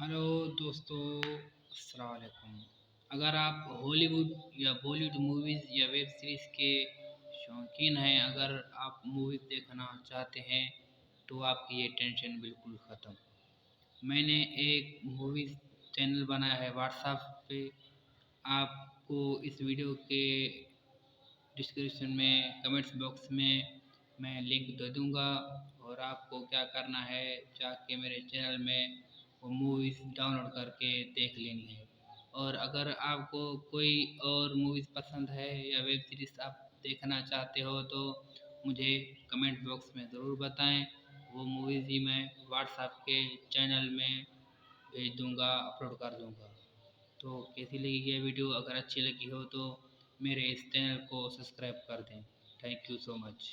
Hello दोस्तों, अस्सलाम वालेकुम। अगर आप हॉलीवुड या बॉलीवुड मूवीज़ या वेब सीरीज़ के शौकीन हैं, अगर आप मूवीज़ देखना चाहते हैं तो आपकी ये टेंशन बिल्कुल ख़त्म। मैंने एक मूवीज़ चैनल बनाया है व्हाट्सएप पे। आपको इस वीडियो के डिस्क्रिप्शन में कमेंट्स बॉक्स में मैं लिंक दे दूँगा और आपको क्या करना है, जाके मेरे चैनल में वो मूवीज़ डाउनलोड करके देख लेनी है। और अगर आपको कोई और मूवीज़ पसंद है या वेब सीरीज़ आप देखना चाहते हो तो मुझे कमेंट बॉक्स में ज़रूर बताएं। वो मूवीज़ ही मैं व्हाट्सएप के चैनल में भेज दूँगा, अपलोड कर दूँगा। तो कैसी लगी ये वीडियो? अगर अच्छी लगी हो तो मेरे इस चैनल को सब्सक्राइब कर दें। Thank you so much.